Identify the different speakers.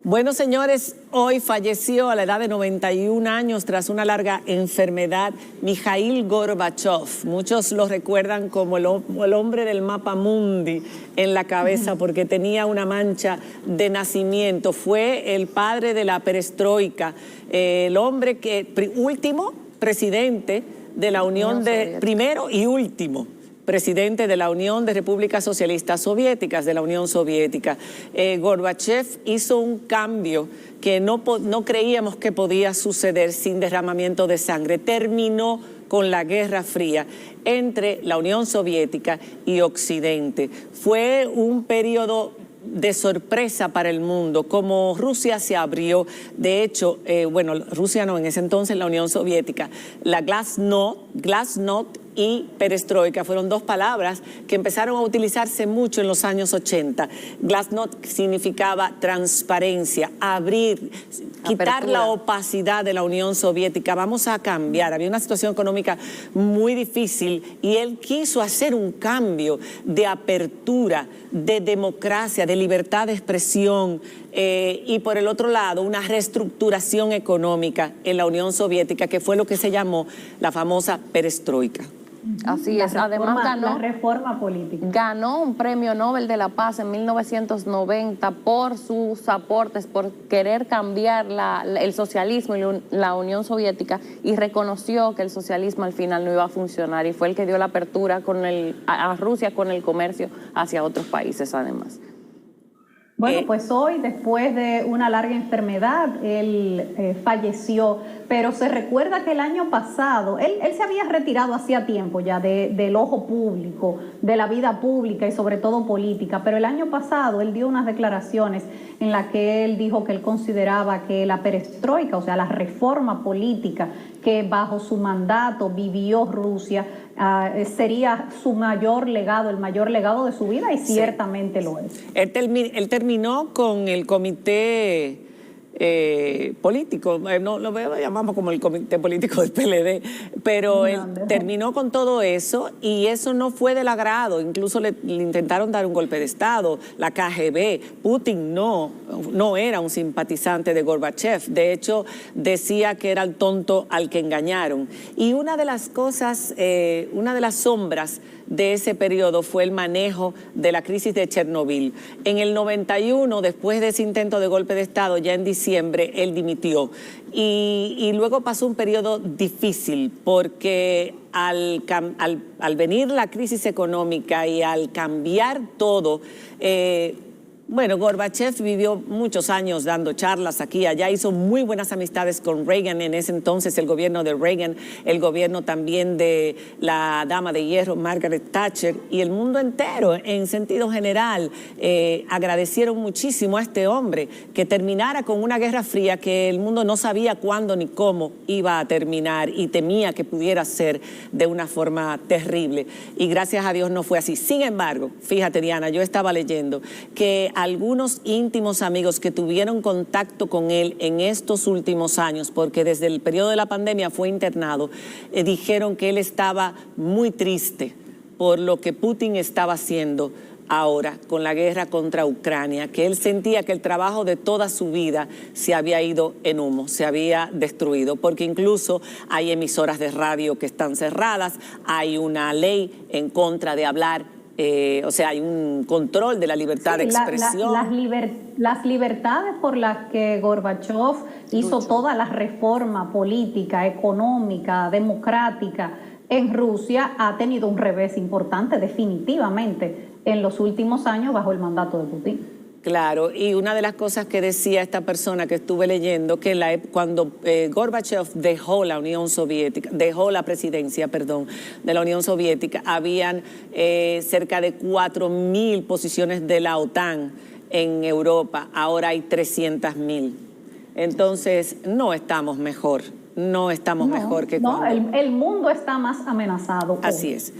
Speaker 1: Bueno, señores, hoy falleció a la edad de 91 años tras una larga enfermedad Mikhail Gorbachev. Muchos lo recuerdan como el hombre del mapa mundi en la cabeza porque tenía una mancha de nacimiento. Fue el padre de la perestroika, el hombre último presidente de la Unión primero y último presidente de la Unión de Repúblicas Socialistas Soviéticas, de la Unión Soviética. Gorbachev hizo un cambio que no creíamos que podía suceder sin derramamiento de sangre. Terminó con la Guerra Fría entre la Unión Soviética y Occidente. Fue un periodo de sorpresa para el mundo, como Rusia se abrió. De hecho, bueno, Rusia no, en ese entonces la Unión Soviética, la glasnost y perestroika fueron dos palabras que empezaron a utilizarse mucho en los años 80. Glasnost significaba transparencia, abrir, quitar la opacidad de la Unión Soviética. Vamos a cambiar. Había una situación económica muy difícil y él quiso hacer un cambio de apertura, de democracia, de libertad de expresión, y por el otro lado una reestructuración económica en la Unión Soviética, que fue lo que se llamó la famosa perestroika.
Speaker 2: Así es, además
Speaker 3: la reforma política.
Speaker 2: Ganó un premio Nobel de la Paz en 1990 por sus aportes, por querer cambiar el socialismo y la Unión Soviética, y reconoció que el socialismo al final no iba a funcionar, y fue el que dio la apertura a Rusia con el comercio hacia otros países además.
Speaker 3: Bueno, pues hoy, después de una larga enfermedad, él falleció, pero se recuerda que el año pasado, él se había retirado hacía tiempo ya del ojo público, de la vida pública y sobre todo política, pero el año pasado él dio unas declaraciones en las que él dijo que él consideraba que la perestroika, o sea, la reforma política que bajo su mandato vivió Rusia, sería su mayor legado, el mayor legado de su vida, y ciertamente lo es.
Speaker 1: Él terminó con el comité político, no lo llamamos como el comité político del PLD, pero él terminó con todo eso, y eso no fue del agrado. Incluso le intentaron dar un golpe de Estado, la KGB. Putin no era un simpatizante de Gorbachev. De hecho, decía que era el tonto al que engañaron. Y una de las cosas, una de las sombras de ese periodo fue el manejo de la crisis de Chernobyl. En el 91, después de ese intento de golpe de Estado, ya en diciembre, él dimitió. Y luego pasó un periodo difícil, porque al venir la crisis económica y al cambiar todo, bueno, Gorbachev vivió muchos años dando charlas aquí y allá, hizo muy buenas amistades con Reagan en ese entonces, el gobierno de Reagan, el gobierno también de la dama de hierro, Margaret Thatcher, y el mundo entero, en sentido general, agradecieron muchísimo a este hombre que terminara con una guerra fría que el mundo no sabía cuándo ni cómo iba a terminar, y temía que pudiera ser de una forma terrible. Y gracias a Dios no fue así. Sin embargo, fíjate, Diana, yo estaba leyendo que algunos íntimos amigos que tuvieron contacto con él en estos últimos años, porque desde el periodo de la pandemia fue internado, dijeron que él estaba muy triste por lo que Putin estaba haciendo ahora con la guerra contra Ucrania, que él sentía que el trabajo de toda su vida se había ido en humo, se había destruido, porque incluso hay emisoras de radio que están cerradas, hay una ley en contra de hablar. O sea, hay un control de la libertad de expresión.
Speaker 3: Las libertades por las que Gorbachev hizo toda la reforma política, económica, democrática en Rusia, ha tenido un revés importante definitivamente en los últimos años bajo el mandato de Putin.
Speaker 1: Claro, y una de las cosas que decía esta persona que estuve leyendo, que cuando Gorbachev dejó la Unión Soviética, dejó la presidencia, perdón, de la Unión Soviética, habían cerca de 4.000 posiciones de la OTAN en Europa, ahora hay 300.000. Entonces, no estamos mejor, no estamos mejor que cuando...
Speaker 3: No, el mundo está más amenazado.
Speaker 1: Así es.